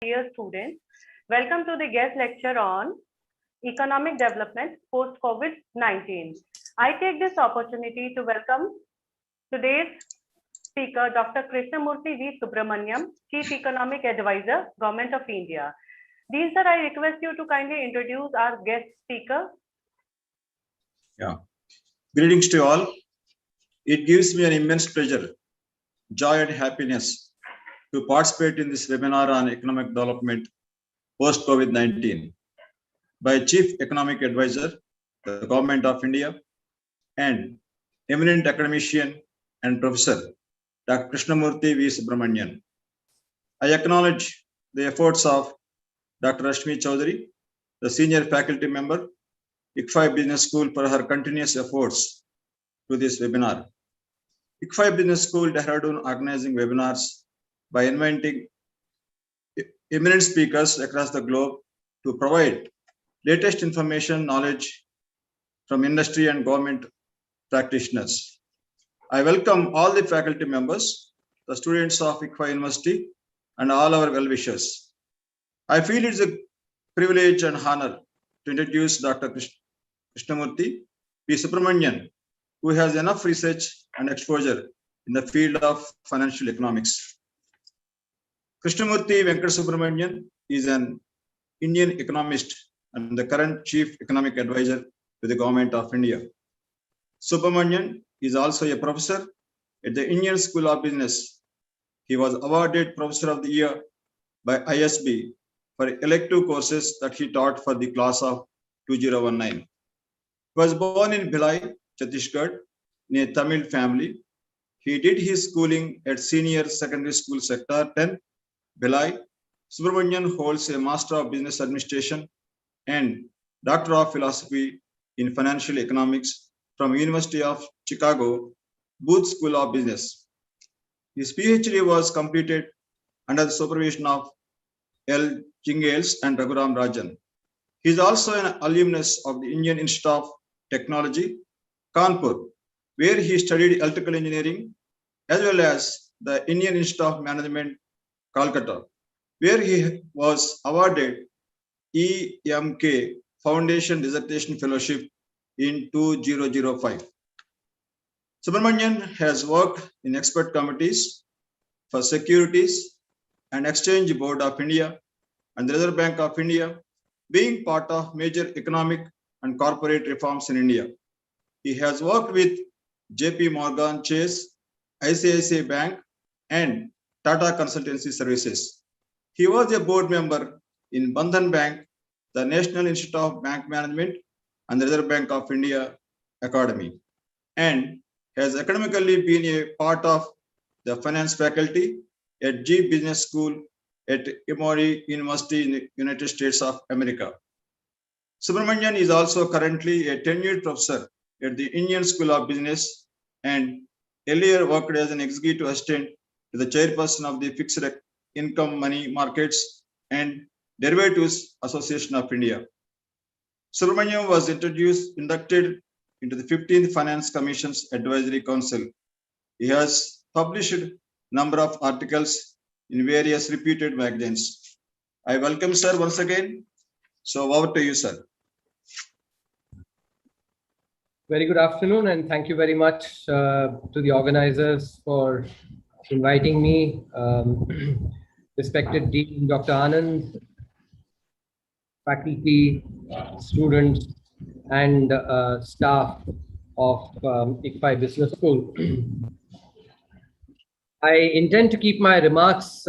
Dear students, welcome to the guest lecture on economic development post COVID-19. I take this opportunity to welcome today's speaker, Dr. Krishnamurthy V. Subramaniam, Chief Economic Advisor, Government of India. Dean sir, I request you to kindly introduce our guest speaker. Yeah. Greetings to all. It gives me an immense pleasure, joy and happiness to participate in this webinar on economic development post-COVID-19 by Chief Economic Advisor, the Government of India, and eminent academician and professor, Dr. Krishnamurthy V. Subramanian. I acknowledge the efforts of Dr. Rashmi Chaudhary, the senior faculty member, ICFI Business School, for her continuous efforts to this webinar. ICFI Business School, Dehradun, organizing webinars by inviting eminent speakers across the globe to provide latest information, knowledge from industry and government practitioners. I welcome all the faculty members, the students of ICFI University, and all our well-wishers. I feel it's a privilege and honor to introduce Dr. Krishnamurthy V. Subramanian, who has enough research and exposure in the field of financial economics. Krishnamurthy Venkat Subramanian is an Indian economist and the current Chief Economic Advisor to the Government of India. Subramanian is also a professor at the Indian School of Business. He was awarded Professor of the Year by ISB for elective courses that he taught for the class of 2019. He was born in Bhilai, Chhattisgarh, in a Tamil family. He did his schooling at Senior Secondary School Sector 10, Bhilai. Subramanian holds a Master of Business Administration and Doctor of Philosophy in Financial Economics from University of Chicago, Booth School of Business. His PhD was completed under the supervision of L. Jingales and Raghuram Rajan. He is also an alumnus of the Indian Institute of Technology, Kanpur, where he studied electrical engineering, as well as the Indian Institute of Management, Calcutta, where he was awarded EMK Foundation Dissertation Fellowship in 2005. Subramanian has worked in expert committees for Securities and Exchange Board of India and the Reserve Bank of India, being part of major economic and corporate reforms in India. He has worked with JP Morgan Chase, ICICI Bank, and Tata Consultancy Services. He was a board member in Bandhan Bank, the National Institute of Bank Management, and the Reserve Bank of India Academy, and has academically been a part of the finance faculty at G Business School at Emory University in the United States of America. Subramanian is also currently a tenured professor at the Indian School of Business and earlier worked as an executive assistant to the chairperson of the Fixed Income Money Markets and Derivatives Association of India. Subramanian was inducted into the 15th Finance Commission's Advisory Council. He has published a number of articles in various reputed magazines. I welcome sir once again. So over to you, sir. Very good afternoon, and thank you very much to the organizers for inviting me. Respected Dean Dr. Anand, faculty, students, and staff of ICFI Business School. I intend to keep my remarks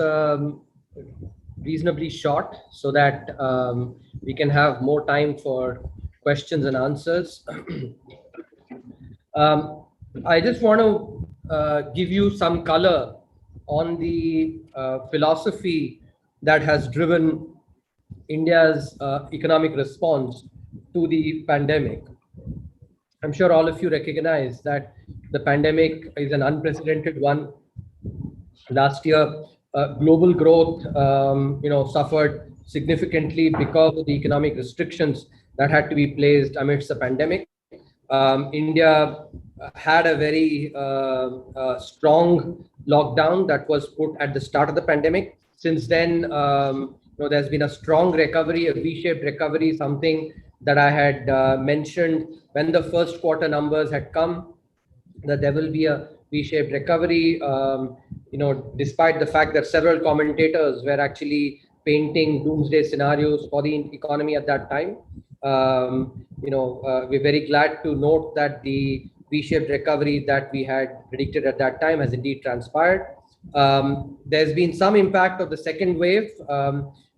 reasonably short so that we can have more time for questions and answers. I just want to give you some color on the philosophy that has driven India's economic response to the pandemic. I'm sure all of you recognize that the pandemic is an unprecedented one. Last year, global growth, suffered significantly because of the economic restrictions that had to be placed amidst the pandemic. India had a very strong lockdown that was put at the start of the pandemic, Since then, there's been a strong recovery, a V-shaped recovery, something that I had mentioned when the first quarter numbers had come, that there will be a V-shaped recovery, despite the fact that several commentators were actually painting doomsday scenarios for the economy at that time. We're very glad to note that the V-shaped recovery that we had predicted at that time has indeed transpired. There's been some impact of the second wave.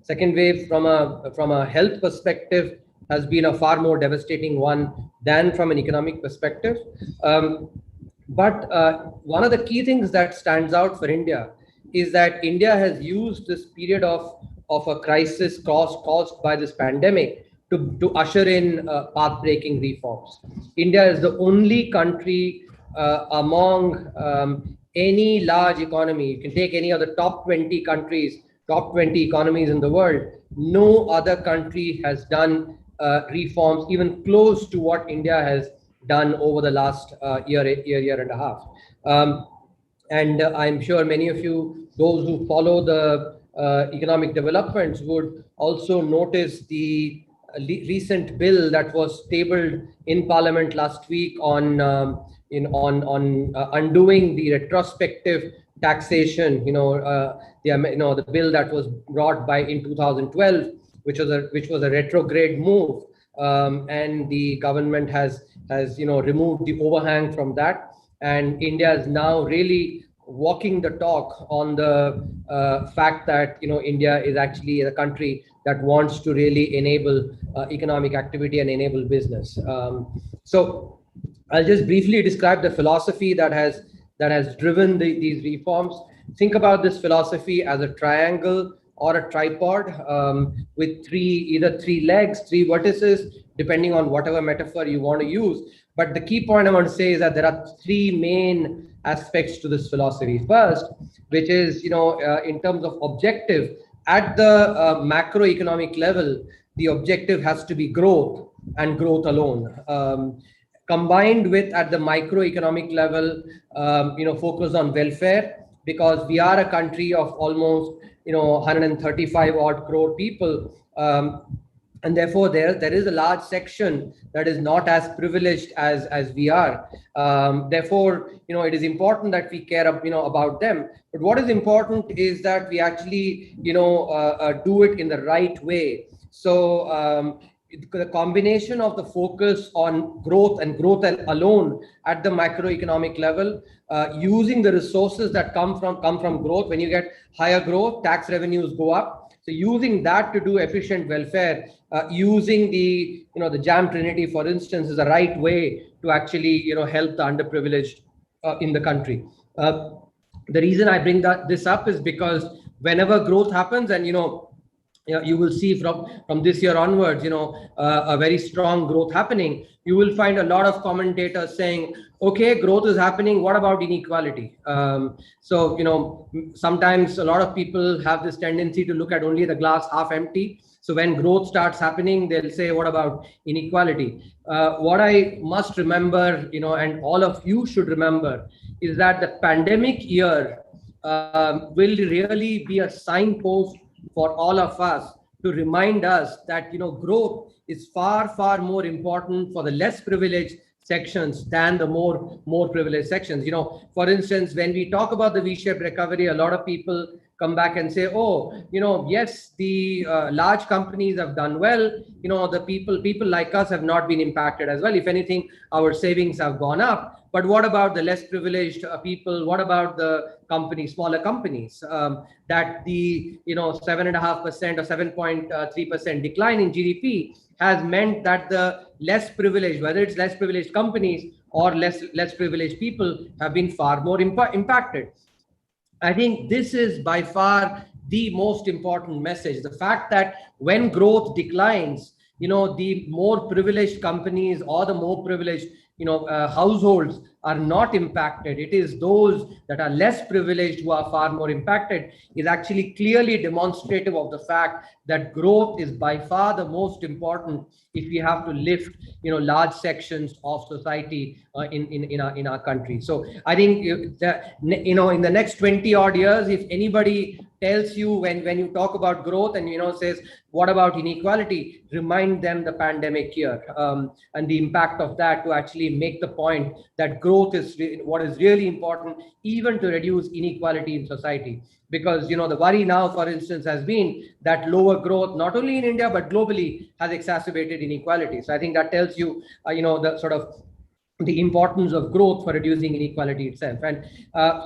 Second wave from a health perspective has been a far more devastating one than from an economic perspective. But one of the key things that stands out for India is that India has used this period of a crisis caused by this pandemic to usher in path-breaking reforms. India is the only country among any large economy. You can take any of the top 20 countries, top 20 economies in the world. No other country has done reforms even close to what India has done over the last year and a half. And I'm sure many of you, those who follow the economic developments, would also notice the recent bill that was tabled in Parliament last week on undoing the retrospective taxation. The bill that was brought by in 2012, which was a retrograde move, and the government has removed the overhang from that, and India is now really walking the talk on the fact that India is actually a country that wants to really enable economic activity and enable business. So I'll just briefly describe the philosophy that has driven these reforms. Think about this philosophy as a triangle or a tripod with either three legs, three vertices, depending on whatever metaphor you want to use. But the key point I want to say is that there are three main aspects to this philosophy. First, which is, in terms of objective, at the macroeconomic level, the objective has to be growth and growth alone. Combined with, at the microeconomic level, focus on welfare, because we are a country of almost 135 odd crore people, and therefore there is a large section that is not as privileged as we are. Therefore, it is important that we care about them. But what is important is that we actually do it in the right way. So the combination of the focus on growth and growth alone at the macroeconomic level, using the resources that come from growth. When you get higher growth, tax revenues go up. So using that to do efficient welfare, using the jam trinity, for instance, is the right way to actually help the underprivileged in the country. The reason I bring this up is because whenever growth happens, and you will see from this year onwards, a very strong growth happening, you will find a lot of commentators saying, okay, growth is happening, what about inequality? So, sometimes a lot of people have this tendency to look at only the glass half empty. So when growth starts happening, they'll say, what about inequality? What I must remember, and all of you should remember, is that the pandemic year will really be a signpost for all of us to remind us that growth is far more important for the less privileged sections than the more privileged sections. For instance, when we talk about the V-shaped recovery, a lot of people come back and say, oh, yes, the large companies have done well. The people like us have not been impacted as well. If anything, our savings have gone up. But what about the less privileged people? What about the smaller companies? That the 7.5% or 7.3% decline in GDP has meant that the less privileged, whether it's less privileged companies or less privileged people, have been far more impacted. I think this is by far the most important message. The fact that when growth declines, the more privileged companies or the more privileged households are not impacted. It is those that are less privileged who are far more impacted, is actually clearly demonstrative of the fact that growth is by far the most important if we have to lift large sections of society in our country. So I think that in the next 20 odd years, if anybody tells you when you talk about growth and, says, what about inequality? Remind them the pandemic year and the impact of that to actually make the point that growth is what is really important, even to reduce inequality in society. Because, the worry now, for instance, has been that lower growth, not only in India, but globally, has exacerbated inequality. So I think that tells you, the sort of the importance of growth for reducing inequality itself. And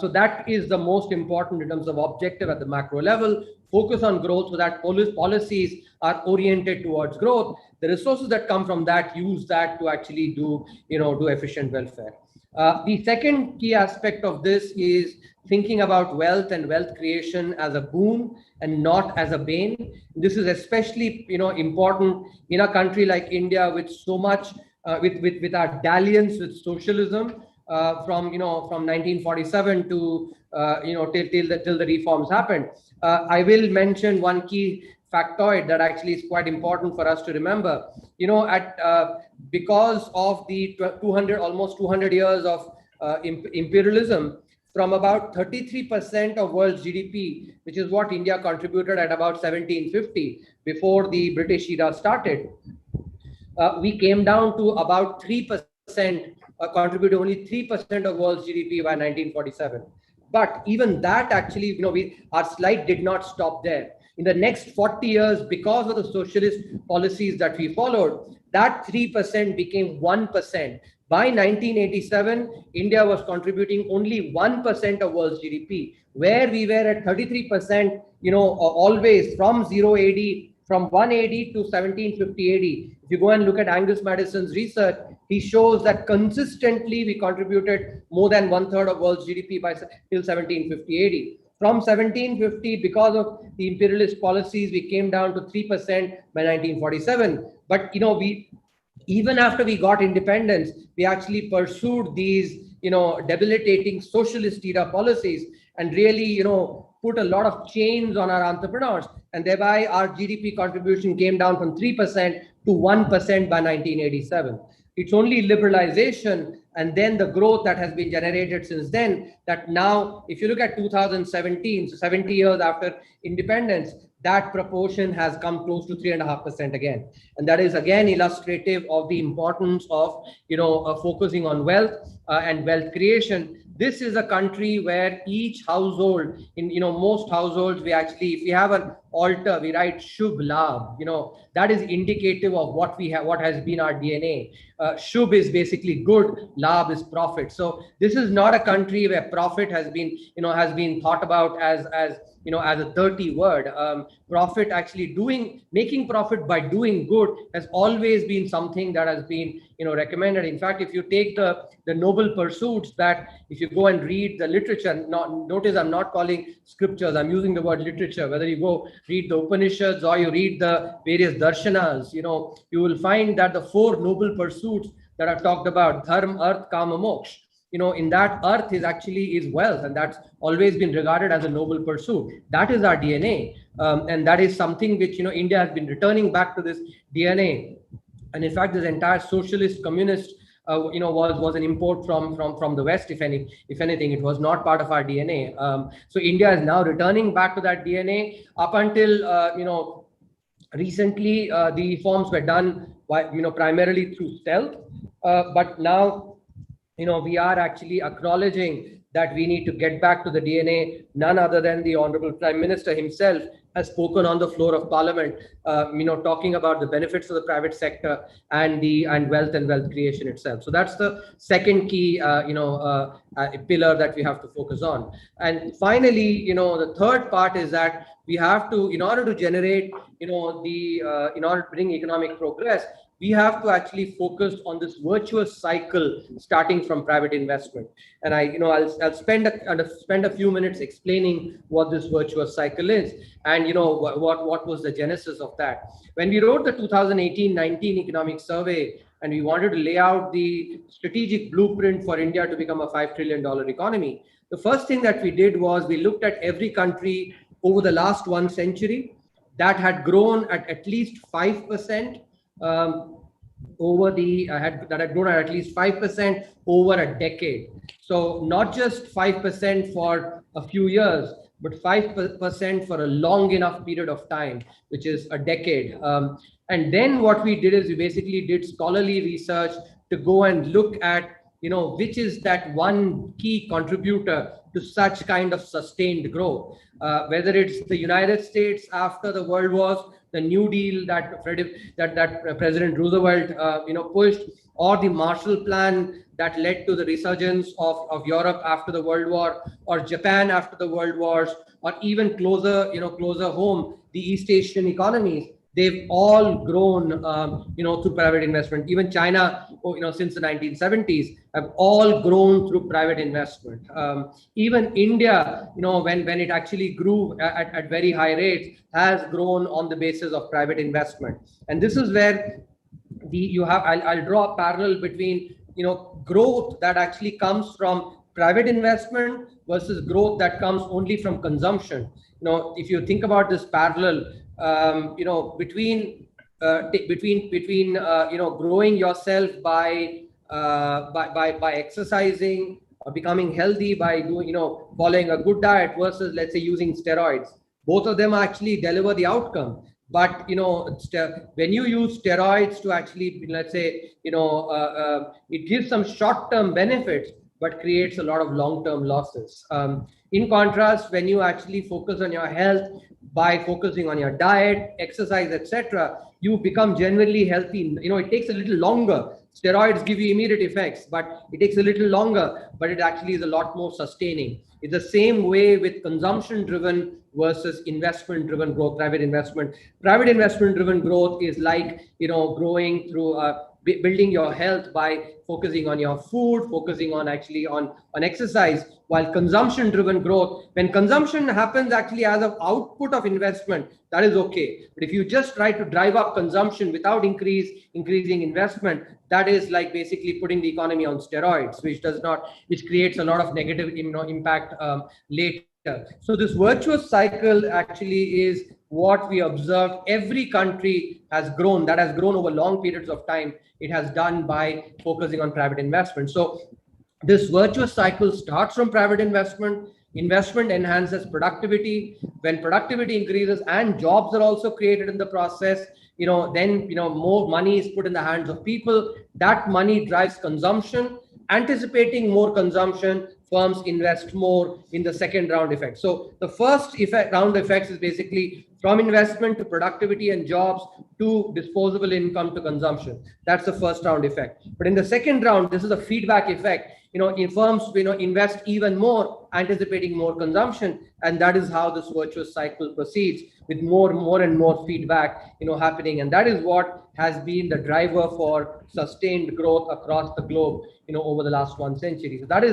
so that is the most important in terms of objective at the macro level. Focus on growth so that policies are oriented towards growth. The resources that come from that, use that to actually do efficient welfare. The second key aspect of this is thinking about wealth and wealth creation as a boon and not as a bane. This is especially important in a country like India, with so much with our dalliance with socialism from 1947 to till the reforms happened. I will mention one key factoid that actually is quite important for us to remember. Because of the almost 200 years of imperialism, from about 33% of world's GDP, which is what India contributed at about 1750 before the British era started, we came down to about 3%, contributed only 3% of world's GDP by 1947. But even that actually, our slide did not stop there. In the next 40 years, because of the socialist policies that we followed, that 3% became 1%. By 1987, India was contributing only 1% of world's GDP, where we were at 33%, always from 0 AD, from 1 AD to 1750 AD. If you go and look at Angus Madison's research, he shows that consistently we contributed more than 1/3 of world's GDP till 1750 AD. From 1750, because of the imperialist policies, we came down to 3% by 1947. But even after we got independence, we actually pursued these debilitating socialist era policies and really put a lot of chains on our entrepreneurs, and thereby our GDP contribution came down from 3% to 1% by 1987. It's only liberalization and then the growth that has been generated since then that now, if you look at 2017, so 70 years after independence, that proportion has come close to 3.5% again. And that is again illustrative of the importance of focusing on wealth and wealth creation. This is a country where each household, in most households, we actually, if we have an altar, we write Shubh Labh. That is indicative of what we have, what has been our DNA. Shubh is basically good, Labh is profit. So this is not a country where profit has been thought about as a dirty word. Profit, actually making profit by doing good, has always been something that has been recommended. In fact, if you take the noble pursuits, that if you go and read the literature, notice I'm not calling scriptures, I'm using the word literature. Whether you go read the Upanishads or you read the various darshanas, you will find that the 4 noble pursuits that are talked about, dharma, arth, kama, moksha, in that earth is wealth, and that's always been regarded as a noble pursuit. That is our DNA, and that is something which India has been returning back to this DNA. And in fact, this entire socialist, communist, was an import from the West. If anything, it was not part of our DNA. So India is now returning back to that DNA. Up until recently, the reforms were done by primarily through stealth, but now we are actually acknowledging that we need to get back to the DNA. None other than the Honorable Prime Minister himself has spoken on the floor of Parliament, talking about the benefits of the private sector and wealth and wealth creation itself. So that's the second key, pillar that we have to focus on. And finally, the third part is that we have to, in order to generate, in order to bring economic progress, we have to actually focus on this virtuous cycle starting from private investment. And I'll spend a few minutes explaining what this virtuous cycle is and what was the genesis of that. When we wrote the 2018-19 economic survey and we wanted to lay out the strategic blueprint for India to become a $5 trillion economy, the first thing that we did was we looked at every country over the last 1 century that had grown at least 5%. That had grown at least 5% over a decade. So not just 5% for a few years, but 5% for a long enough period of time, which is a decade. And then what we did is we basically did scholarly research to go and look at, which is that one key contributor to such kind of sustained growth, whether it's the United States after the World Wars, the New Deal that President Roosevelt, pushed, or the Marshall Plan that led to the resurgence of Europe after the World War, or Japan after the World Wars, or even closer home, the East Asian economies. They've all grown, through private investment. Even China, since the 1970s, have all grown through private investment. Even India, when it actually grew at very high rates, has grown on the basis of private investment. And this is where I'll draw a parallel between, growth that actually comes from private investment versus growth that comes only from consumption. If you think about this parallel, between growing yourself by exercising or becoming healthy by doing, following a good diet versus, let's say, using steroids. Both of them actually deliver the outcome. But when you use steroids to actually, let's say, it gives some short-term benefits, but creates a lot of long-term losses. In contrast, when you actually focus on your health by focusing on your diet, exercise, etc., you become generally healthy. It takes a little longer. Steroids give you immediate effects, but it takes a little longer, but it actually is a lot more sustaining. It's the same way with consumption-driven versus investment-driven growth, private investment. Private investment-driven growth is like, growing through building your health by focusing on your food, focusing on exercise, while consumption-driven growth, when consumption happens actually as an output of investment, that is okay. But if you just try to drive up consumption without increasing investment, that is like basically putting the economy on steroids, which creates a lot of negative impact later. So this virtuous cycle actually is what we observe. Every country has grown over long periods of time. It has done by focusing on private investment. So this virtuous cycle starts from private investment. Investment enhances productivity. When productivity increases and jobs are also created in the process, then more money is put in the hands of people. That money drives consumption. Anticipating more consumption, firms invest more in the second round effect. So the first round effects is basically from investment to productivity and jobs to disposable income to consumption. That's the first round effect. But in the second round, this is a feedback effect. In firms, invest even more, anticipating more consumption, and that is how this virtuous cycle proceeds with more and more feedback, happening, and that is what has been the driver for sustained growth across the globe, over the last 1 century. So that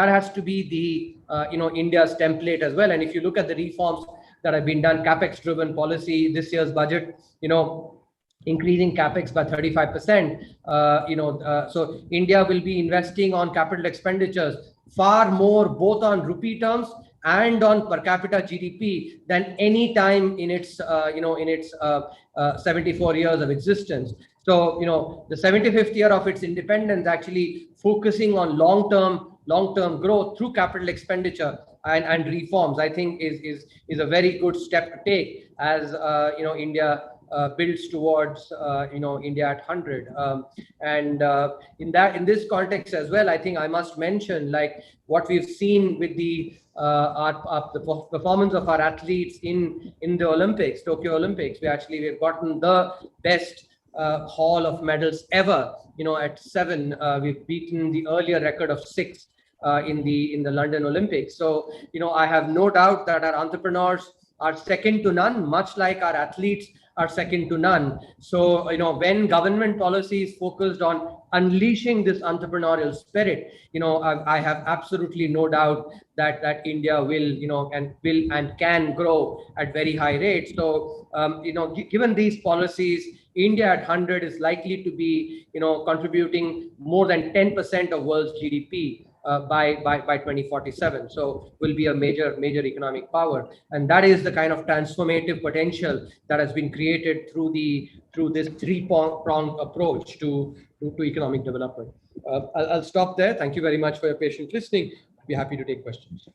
has to be the, India's template as well. And if you look at the reforms that have been done, capex-driven policy, this year's budget, increasing capex by 35%. So India will be investing on capital expenditures far more, both on rupee terms and on per capita GDP, than any time in its 74 years of existence. So the 75th year of its independence actually focusing on long-term growth through capital expenditure and reforms, I think is a very good step to take as India builds towards India at 100. In this context as well, I think I must mention like what we've seen with the performance of our athletes in the Olympics, Tokyo Olympics. We've gotten the best haul of medals ever. At 7, we've beaten the earlier record of 6 in the London Olympics. So I have no doubt that our entrepreneurs are second to none, much like our athletes are second to none. So when government policy is focused on unleashing this entrepreneurial spirit, I have absolutely no doubt that India will and can grow at very high rates. So given these policies, India at 100 is likely to be contributing more than 10% of world's GDP by 2047. So will be a major economic power, and that is the kind of transformative potential that has been created through this three-pronged approach to economic development. I'll stop there. Thank you very much for your patient listening. I'd be happy to take questions.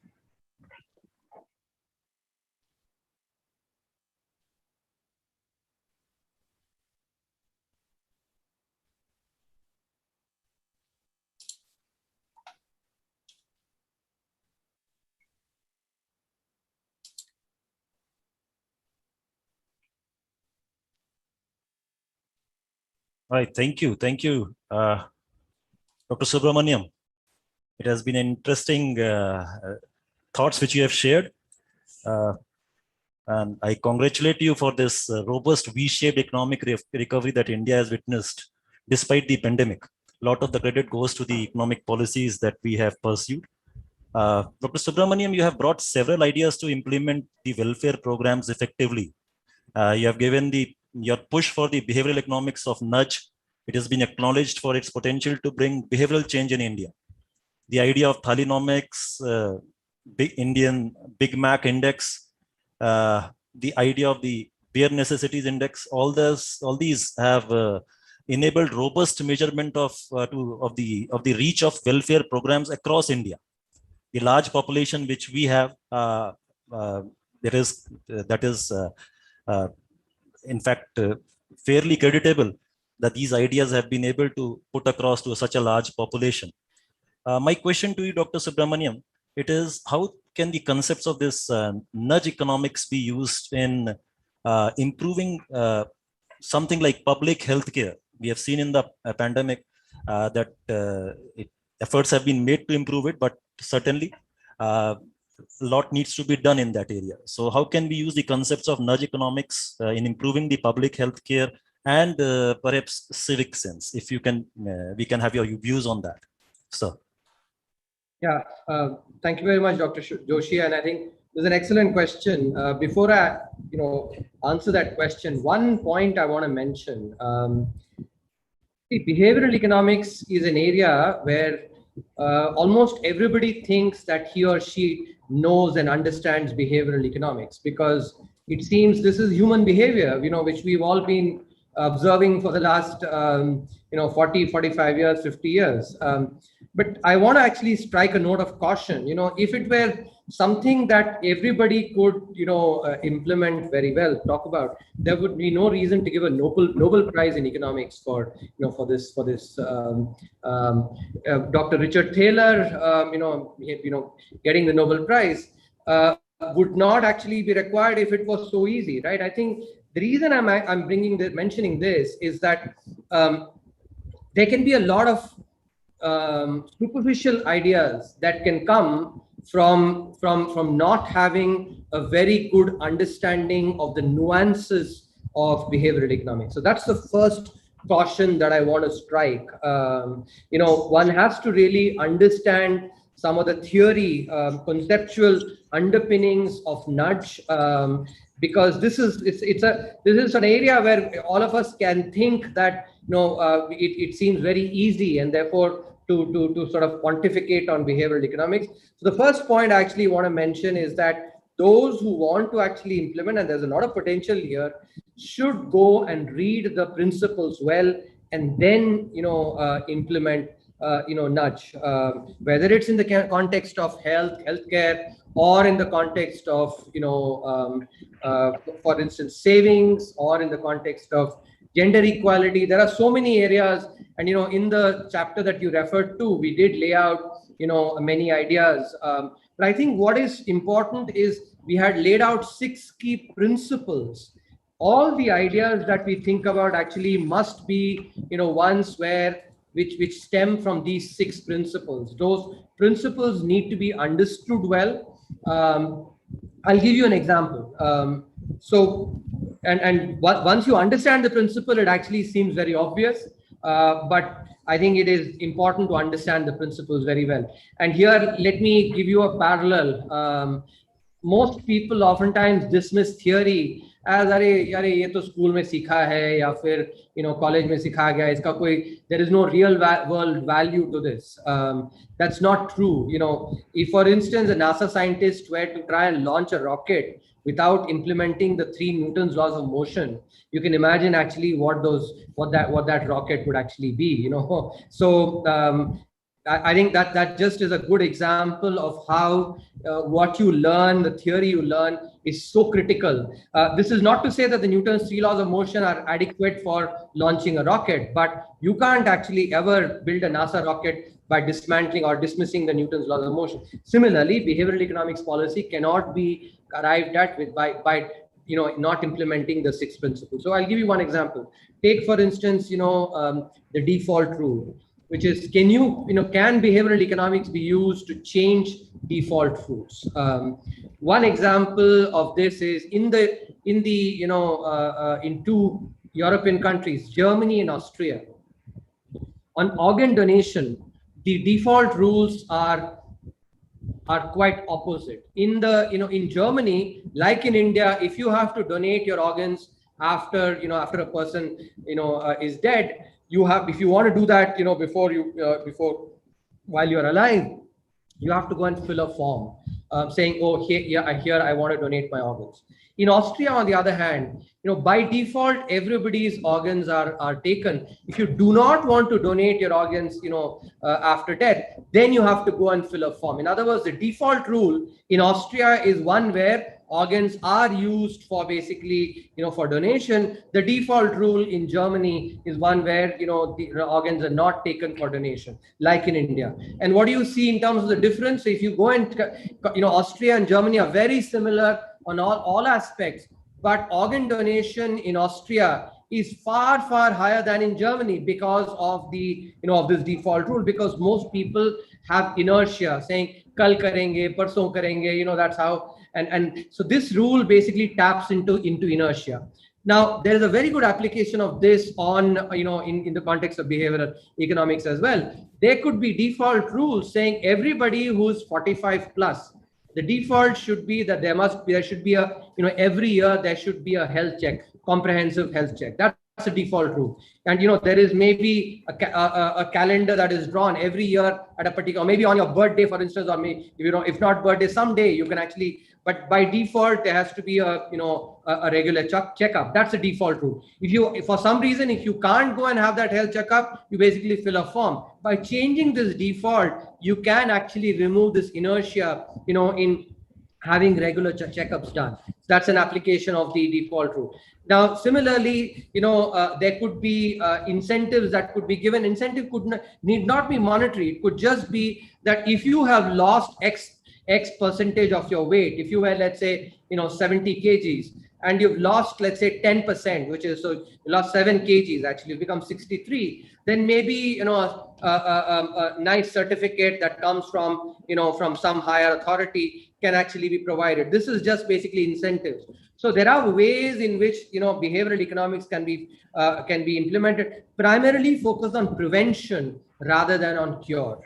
Right. Thank you. Thank you, Dr. Subramaniam. It has been interesting thoughts which you have shared. And I congratulate you for this robust V-shaped economic recovery that India has witnessed despite the pandemic. A lot of the credit goes to the economic policies that we have pursued. Dr. Subramaniam, you have brought several ideas to implement the welfare programs effectively. You have given your push for the behavioral economics of nudge. It has been acknowledged for its potential to bring behavioral change in India. The idea of Thalinomics, Big Indian Big Mac Index, the idea of the bare necessities index, all these have enabled robust measurement of the reach of welfare programs across India. The large population which we have, that is in fact fairly creditable that these ideas have been able to put across to such a large population. My question to you, Dr. Subramaniam, it is how can the concepts of this nudge economics be used in improving something like public health care? We have seen in the pandemic that efforts have been made to improve it, but certainly a lot needs to be done in that area. So how can we use the concepts of nudge economics in improving the public health care and perhaps civic sense? If you can, we can have your views on that, sir. Yeah, thank you very much, Dr. Joshi. And I think there's an excellent question. Before I, answer that question, one point I want to mention. Behavioral economics is an area where almost everybody thinks that he or she knows and understands behavioral economics, because it seems this is human behavior, which we've all been observing for the last 40, 45 years, 50 years. But I want to actually strike a note of caution. If it were something that everybody could implement very well, talk about, there would be no reason to give a Nobel Prize in economics for this Dr. Richard Thaler getting the Nobel Prize would not actually be required if it was so easy, right? I think the reason I'm mentioning this is that there can be a lot of superficial ideas that can come from not having a very good understanding of the nuances of behavioral economics. So that's the first caution that I want to strike. One has to really understand some of the theory, conceptual underpinnings of nudge, because this is an area where all of us can think that it seems very easy, and therefore to sort of pontificate on behavioral economics. So the first point I actually want to mention is that those who want to actually implement, and there's a lot of potential here, should go and read the principles well, and then implement nudge, whether it's in the context of healthcare, or in the context of for instance savings, or in the context of gender equality. There are so many areas, and in the chapter that you referred to, we did lay out many ideas. But I think what is important is we had laid out 6 key principles. All the ideas that we think about actually must be ones which stem from these 6 principles. Those principles need to be understood well. I'll give you an example. Once you understand the principle, it actually seems very obvious, but I think it is important to understand the principles very well. And here, let me give you a parallel. Most people oftentimes dismiss theory as अरे यार ये तो school में सीखा है या फिर college में सिखा गया, इसका कोई, there is no real world value to this. That's not true. If for instance a NASA scientist were to try and launch a rocket without implementing the 3 Newton's laws of motion, you can imagine actually what that rocket would actually be. So I think that just is a good example of how what you learn, the theory you learn, is so critical. This is not to say that the Newton's 3 laws of motion are adequate for launching a rocket, but you can't actually ever build a NASA rocket by dismantling or dismissing the Newton's laws of motion. Similarly, behavioral economics policy cannot be arrived at by not implementing the 6 principles. So I'll give you one example. Take, for instance, the default rule, which is, can behavioral economics be used to change default rules? One example of this is in two European countries, Germany and Austria. On organ donation, the default rules are quite opposite. In Germany, like in India, if you have to donate your organs after a person is dead, if you want to do that before while you're alive, you have to go and fill a form saying, oh, here I want to donate my organs. In Austria, on the other hand, by default, everybody's organs are taken. If you do not want to donate your organs, after death, then you have to go and fill a form. In other words, the default rule in Austria is one where organs are used for basically, for donation. The default rule in Germany is one where, the organs are not taken for donation, like in India. And what do you see in terms of the difference? If you go and, Austria and Germany are very similar on all aspects, but organ donation in Austria is far higher than in Germany because of of this default rule, because most people have inertia saying kal karenge, parson karenge, that's how, and so this rule basically taps into inertia. Now, there is a very good application of this on, in the context of behavioral economics as well. There could be default rules saying everybody who's 45 plus, the default should be that there should be a, every year there should be a health check, comprehensive health check. That's a default rule. And, there is maybe a calendar that is drawn every year at a particular, maybe on your birthday, for instance, or maybe, if not birthday, someday you can actually, but by default, there has to be a regular checkup. That's a default rule. If for some reason, if you can't go and have that health checkup, you basically fill a form. By changing this default, you can actually remove this inertia, in having regular checkups done. That's an application of the default rule. Now, similarly, there could be incentives that could be given. Incentive need not be monetary. It could just be that if you have lost X percentage of your weight, if you were, let's say, 70 kgs, and you've lost, let's say, 10%, which is, so you lost 7 kgs, actually, you become 63, then maybe, a nice certificate that comes from, from some higher authority can actually be provided. This is just basically incentives. So there are ways in which, behavioral economics can be implemented, primarily focused on prevention rather than on cure.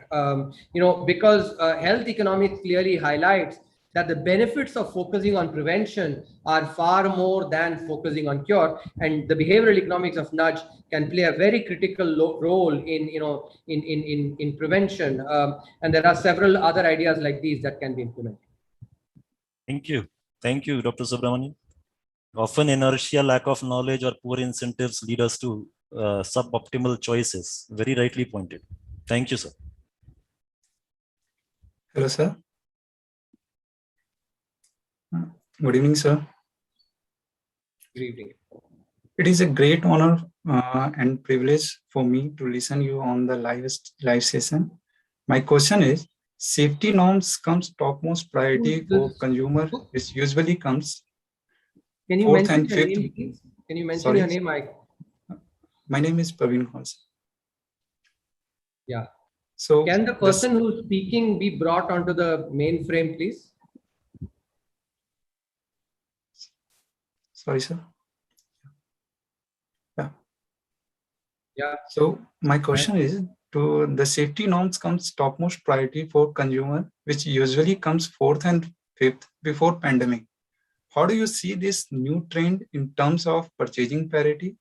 Because health economics clearly highlights that the benefits of focusing on prevention are far more than focusing on cure, and the behavioral economics of nudge can play a very critical role in prevention. And there are several other ideas like these that can be implemented. Thank you, Dr. Subramanian. Often inertia, lack of knowledge, or poor incentives lead us to suboptimal choices. Very rightly pointed. Thank you, sir. Hello, sir. Good evening, sir. Good evening. It is a great honor and privilege for me to listen you on the live session. My question is, safety norms comes topmost priority for consumer, which usually comes. Can you fourth mention and your fifth. name, please? Can you mention Sorry? your name, Mike? My name is Praveen Khos. Yeah. So Can the person who's speaking be brought onto the main frame, please? Sorry, sir. Yeah. So my question is, to the safety norms comes topmost priority for consumer, which usually comes fourth and fifth before pandemic. How do you see this new trend in terms of purchasing parity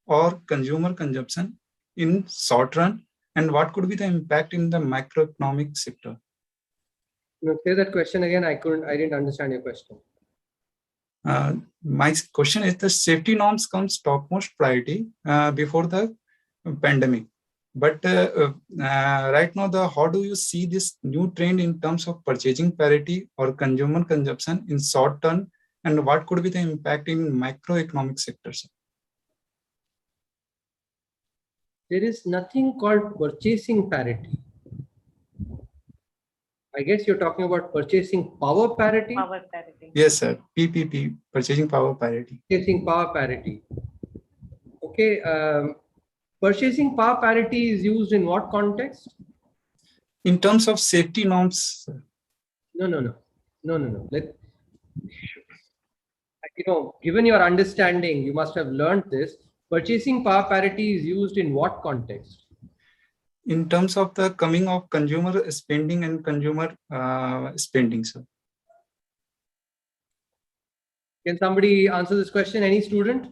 or consumer consumption in short run, and what could be the impact in the macroeconomic sector? Say that question again. I didn't understand your question. My question is, the safety norms comes topmost priority before the pandemic, but right now, how do you see this new trend in terms of purchasing parity or consumer consumption in short term, and what could be the impact in macroeconomic sectors? There is nothing called purchasing parity. I guess you're talking about purchasing power parity. Power parity. Yes, sir. PPP, purchasing power parity. Purchasing power parity. Okay. Purchasing power parity is used in what context? In terms of safety norms, sir. No. Given your understanding, you must have learned this. Purchasing power parity is used in what context? In terms of the coming of consumer spending and consumer spending, sir. Can somebody answer this question? Any student?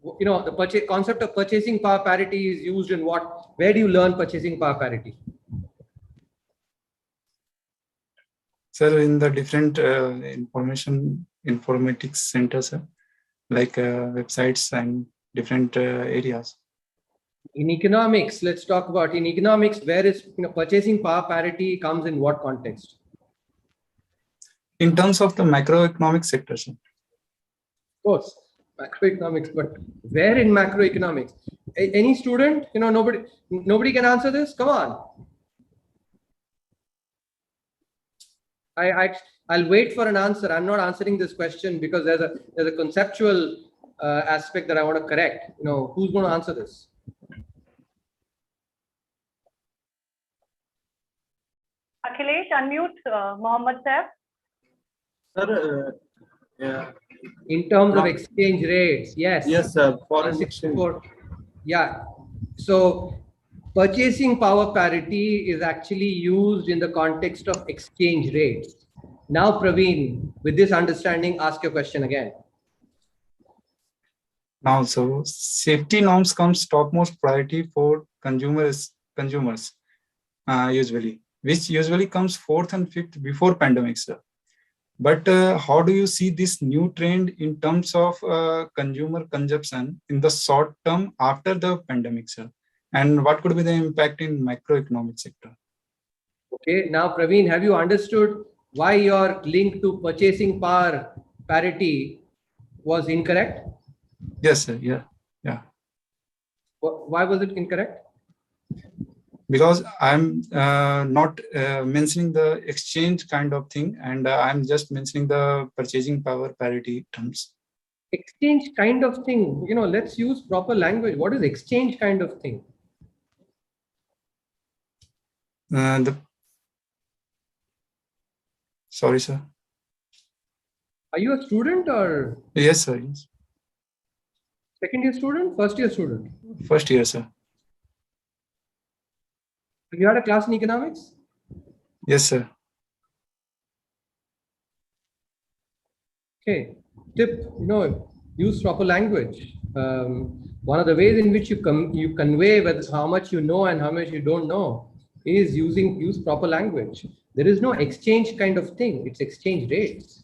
The concept of purchasing power parity is used in what? Where do you learn purchasing power parity? Sir, in the different informatics centers, sir, like websites and different areas. In economics, let's talk about in economics, where is purchasing power parity comes in what context? In terms of the macroeconomic sector, sir. Of course, macroeconomics, but where in macroeconomics? Any student? Nobody can answer this. Come on. I'll wait for an answer. I'm not answering this question because there's a conceptual aspect that I want to correct. Who's going to answer this? Akhilesh, unmute Mohammed Saif. Sir, yeah. In terms of exchange rates, yes. Yes, sir. Foreign 164. Yeah. So purchasing power parity is actually used in the context of exchange rates. Now, Praveen, with this understanding, ask your question again. Now, so safety norms comes topmost priority for consumers usually, which usually comes fourth and fifth before pandemic, sir. But how do you see this new trend in terms of consumer consumption in the short term after the pandemic, sir? And what could be the impact in macroeconomic sector? Okay, now Praveen, have you understood why your link to purchasing power parity was incorrect? Yes, sir. Yeah. Why was it incorrect? Because I'm not mentioning the exchange kind of thing, and I'm just mentioning the purchasing power parity terms. Exchange kind of thing, let's use proper language. What is exchange kind of thing? Sorry, sir. Are you a student or? Yes, sir. Yes. Second year student, first year student? First year, sir. You had a class in economics? Yes, sir. Okay. Tip, use proper language. One of the ways in which you convey how much you know and how much you don't know is use proper language. There is no exchange kind of thing. It's exchange rates.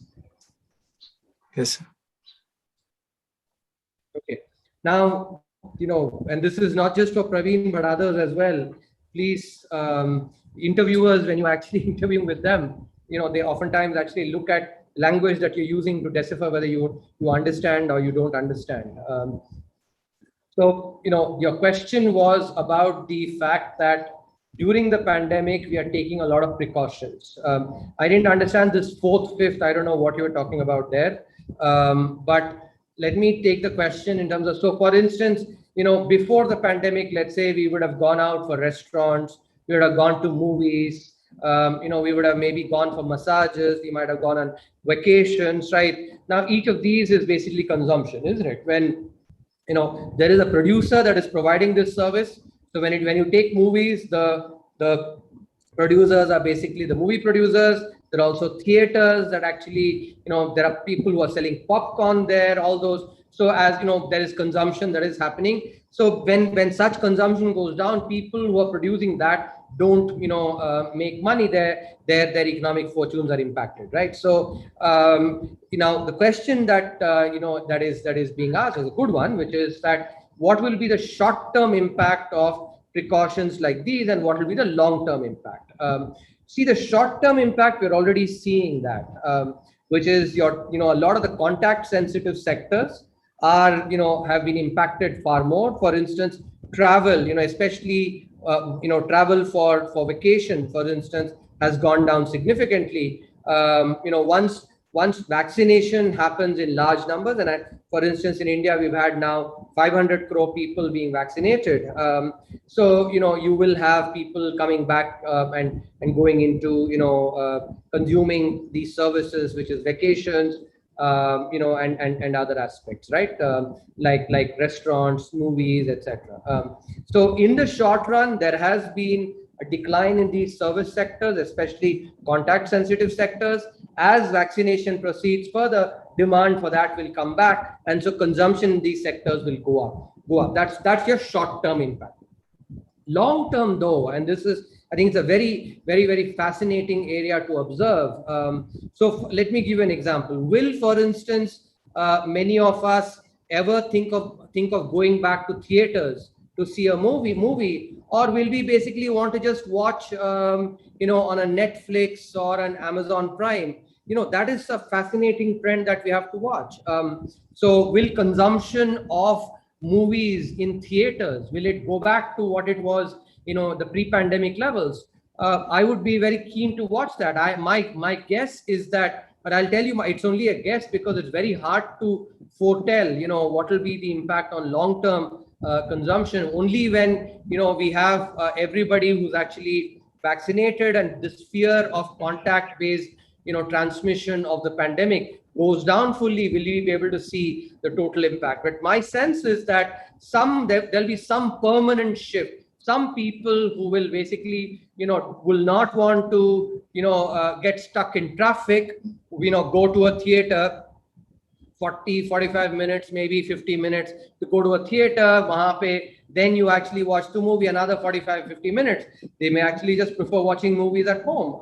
Yes, sir. Okay. Now, and this is not just for Praveen, but others as well. Please, interviewers, when you actually interview with them, they oftentimes actually look at language that you're using to decipher whether you understand or you don't understand. So, your question was about the fact that during the pandemic, we are taking a lot of precautions. I didn't understand this fourth, fifth. I don't know what you were talking about there. But let me take the question in terms of, so for instance, before the pandemic, let's say we would have gone out for restaurants, we would have gone to movies, we would have maybe gone for massages, we might have gone on vacations, right? Now, each of these is basically consumption, isn't it? When, there is a producer that is providing this service. So when you take movies, the producers are basically the movie producers. There are also theaters that actually, there are people who are selling popcorn there, all those. So as there is consumption that is happening. So when such consumption goes down, people who are producing that don't, make money there, their economic fortunes are impacted, right? So, the question that, that is being asked is a good one, which is that what will be the short-term impact of precautions like these and what will be the long-term impact? See, the short-term impact, we're already seeing that, which is a lot of the contact-sensitive sectors are, have been impacted far more. For instance, travel, especially, travel for vacation, for instance, has gone down significantly. Once vaccination happens in large numbers, and for instance, in India, we've had now 500 crore people being vaccinated. So, you will have people coming back and going into, consuming these services, which is vacations, and other aspects, right? Like restaurants, movies, etc. So in the short run, there has been a decline in these service sectors, especially contact sensitive sectors. As vaccination proceeds further, demand for that will come back, and so consumption in these sectors will go up. That's your short-term impact. Long term, though, and this is, I think, it's a very, very, very fascinating area to observe. So let me give you an example. Will, for instance, many of us ever think of going back to theaters to see a movie, or will we basically want to just watch, on a Netflix or an Amazon Prime? That is a fascinating trend that we have to watch. So will consumption of movies in theaters, will it go back to what it was, the pre-pandemic levels? I would be very keen to watch that. My guess is that, but I'll tell you, it's only a guess because it's very hard to foretell, what will be the impact on long-term consumption. Only when, we have everybody who's actually vaccinated and this fear of contact-based, transmission of the pandemic goes down fully, will we be able to see the total impact. But my sense is that there'll be some permanent shift. Some people who will basically, will not want to, get stuck in traffic, go to a theater, 45 minutes, maybe 50 minutes to go to a theater, then you actually watch the movie another 50 minutes. They may actually just prefer watching movies at home.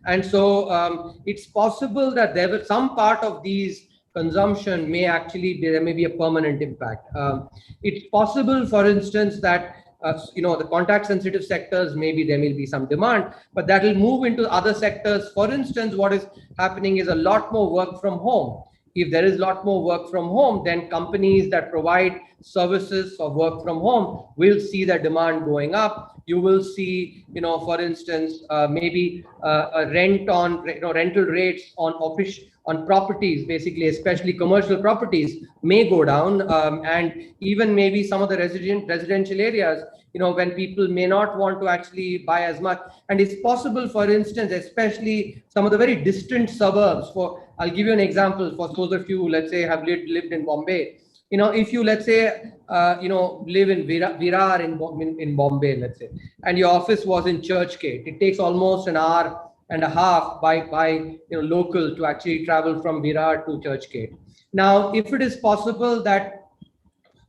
And so it's possible that some part of these consumption there may be a permanent impact. It's possible, for instance, that the contact sensitive sectors, maybe there will be some demand, but that will move into other sectors. For instance, what is happening is a lot more work from home. If there is a lot more work from home, then companies that provide services for work from home will see the demand going up. You will see, for instance, maybe a rental rates on properties, basically, especially commercial properties, may go down, and even maybe some of the residential areas, when people may not want to actually buy as much. And it's possible, for instance, especially some of the very distant suburbs. I'll give you an example for those of you, let's say, have lived in Bombay. If you, let's say, live in Virar in Bombay, let's say, and your office was in Churchgate, it takes almost an hour and a half by local to actually travel from Virar to Churchgate. Now, if it is possible that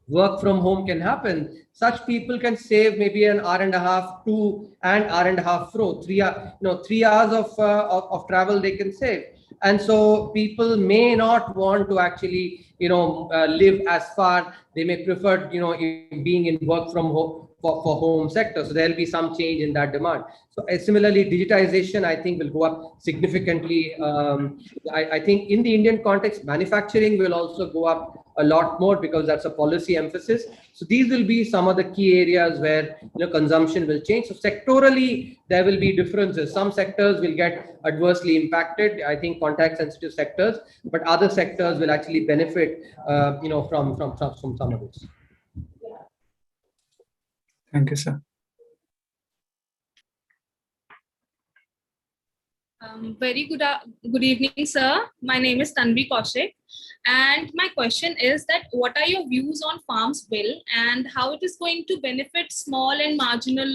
work from home can happen, such people can save maybe an hour and a half to an hour and a half through 3 hours of travel they can save. And so people may not want to actually, live as far. They may prefer, being in work from home for home sector. So there'll be some change in that demand. So similarly, digitization, I think, will go up significantly. I think in the Indian context, manufacturing will also go up a lot more because that's a policy emphasis. So these will be some of the key areas where consumption will change. So sectorally, there will be differences. Some sectors will get adversely impacted, I think contact sensitive sectors, but other sectors will actually benefit from some of this. Thank you, sir. Very good evening, sir. My name is Tanvi Kaushik, and my question is that what are your views on Farms Bill and how it is going to benefit small and marginal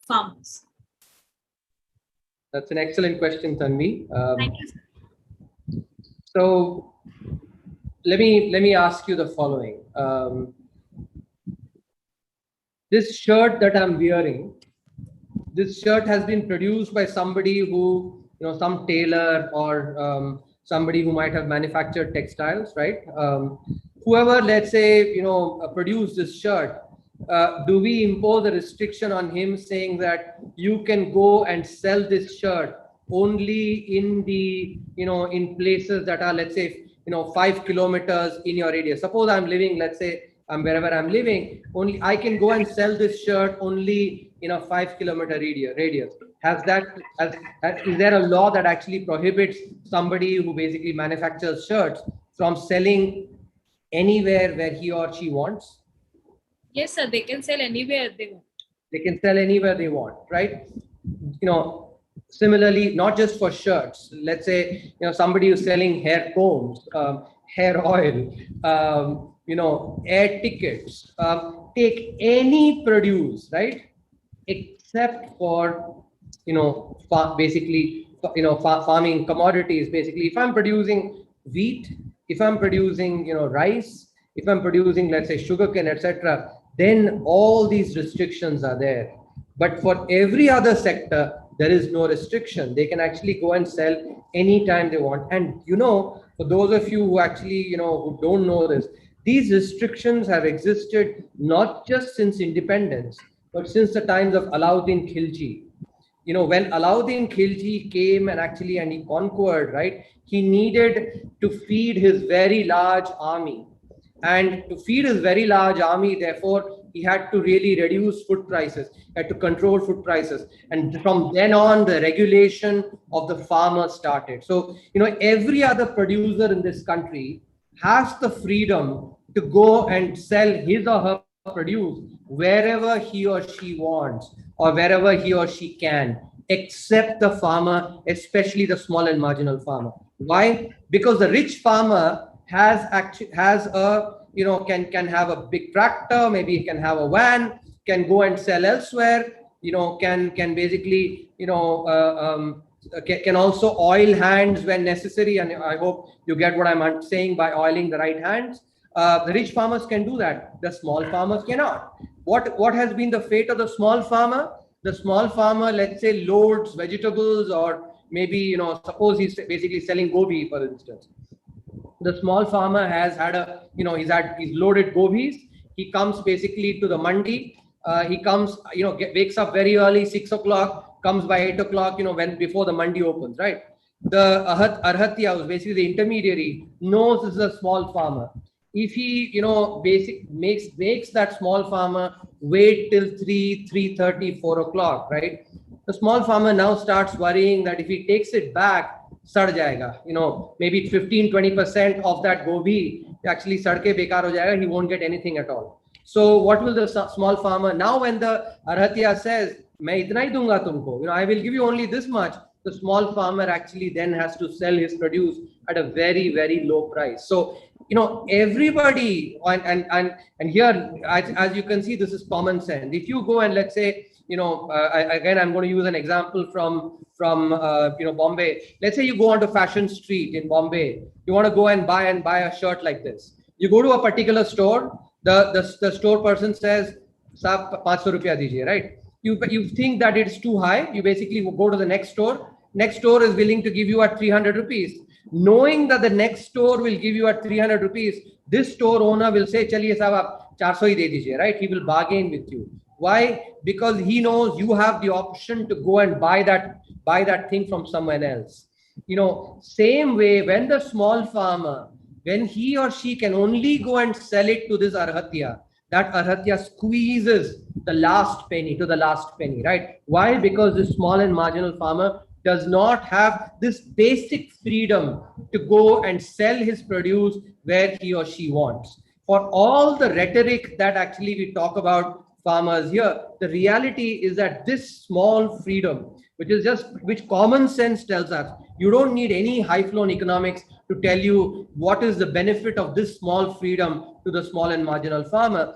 farmers? That's an excellent question, Tanvi. Thank you, sir. So let me ask you the following. This shirt that I'm wearing, this shirt has been produced by somebody who, some tailor or somebody who might have manufactured textiles, right? Whoever, let's say, produced this shirt, do we impose a restriction on him saying that you can go and sell this shirt only in the, in places that are, let's say, 5 kilometers in your radius? Suppose I'm living, let's say, wherever I'm living, only I can go and sell this shirt only in a 5-kilometer radius. Is there a law that actually prohibits somebody who basically manufactures shirts from selling anywhere where he or she wants? Yes, sir. They can sell anywhere they want. They can sell anywhere they want, right? Similarly, not just for shirts. Let's say somebody who's selling hair combs, hair oil, air tickets. Take any produce, right? Except for farming commodities. Basically, if I'm producing wheat, if I'm producing rice, if I'm producing, let's say, sugarcane, etc., then all these restrictions are there. But for every other sector, there is no restriction. They can actually go and sell anytime they want. And for those of you who actually who don't know this, these restrictions have existed not just since independence, but since the times of Alauddin Khilji. When Alauddin Khilji came and he conquered, right? He needed to feed his very large army. And to feed his very large army, therefore, he had to really reduce food prices, had to control food prices. And from then on, the regulation of the farmer started. So, every other producer in this country has the freedom to go and sell his or her produce wherever he or she wants or wherever he or she can, except the farmer, especially the small and marginal farmer. Why? Because the rich farmer has a can have a big tractor, maybe he can have a van, can go and sell elsewhere, can basically can also oil hands when necessary. And I hope you get what I'm saying by oiling the right hands. The rich farmers can do that. The small farmers cannot. What has been the fate of the small farmer? The small farmer, let's say, loads vegetables, or maybe suppose he's basically selling gobi, for instance. The small farmer has had he's loaded gobis. He comes basically to the mandi. He comes, wakes up very early, 6 o'clock, comes by 8 o'clock, before the mandi opens, right? The Arhatia, who's basically the intermediary, knows this is a small farmer. If he, makes that small farmer wait till 3:30, 4 o'clock, right? The small farmer now starts worrying that if he takes it back, सड़ जाएगा, maybe 15-20% of that gobi actually सड़ के बेकार हो जाएगा. He won't get anything at all. So what will the small farmer now, when the Arhatia says मैं इतना ही दूंगा तुमको, I will give you only this much, the small farmer actually then has to sell his produce at a very, very low price. So everybody, and here, as you can see, this is common sense. If you go and let's say, again, I'm going to use an example from Bombay. Let's say you go onto Fashion Street in Bombay. You want to go and buy a shirt like this. You go to a particular store. The store person says, "Saab 500 rupiya dijiye," right? You think that it's too high. You basically go to the next store. Next store is willing to give you at 300 rupees. Knowing that the next store will give you at 300 rupees, this store owner will say, "Chaliye saab aap 400 hi de dijiye," right? He will bargain with you. Why? Because he knows you have the option to go and buy that thing from someone else. Same way, when the small farmer, when he or she can only go and sell it to this Arhatia, that Arhatia squeezes the last penny to the last penny, right? Why? Because the small and marginal farmer does not have this basic freedom to go and sell his produce where he or she wants. For all the rhetoric that actually we talk about farmers here, the reality is that this small freedom, which common sense tells us, you don't need any high-flown economics to tell you what is the benefit of this small freedom to the small and marginal farmer.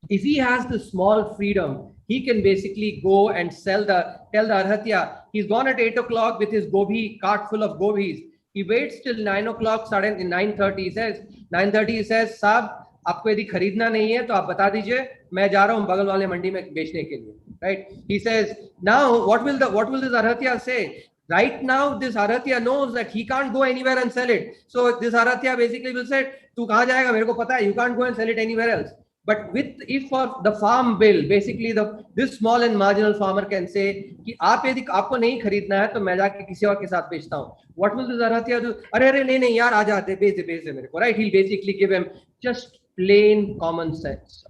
If he has the small freedom, he can basically go and tell the Arhatia, he's gone at 8 o'clock with his gobi cart full of gobis. He waits till 9 o'clock, 9:30 he says, "Saab, आपको यदि खरीदना नहीं है तो आप बता दीजिए, मैं जा रहा हूँ बगल वाले मंडी में बेचने के लिए," right? He says, now what will this Arhatia say? Right now, this Arhatia knows that he can't go anywhere and sell it. So this Arhatia basically will say, "Tu kahan jayega? Mere ko pata hai, you can't go and sell it anywhere else." But if for the farm bill, basically this small and marginal farmer can say कि आप यदि आपको नहीं खरीदना है तो मैं जाके किसी और के साथ बेचता हूँ. What will this Arhatia do? अरे नहीं यार, आ जाते, बेच दे मेरे को, right? He'll basically give him just plain common sense.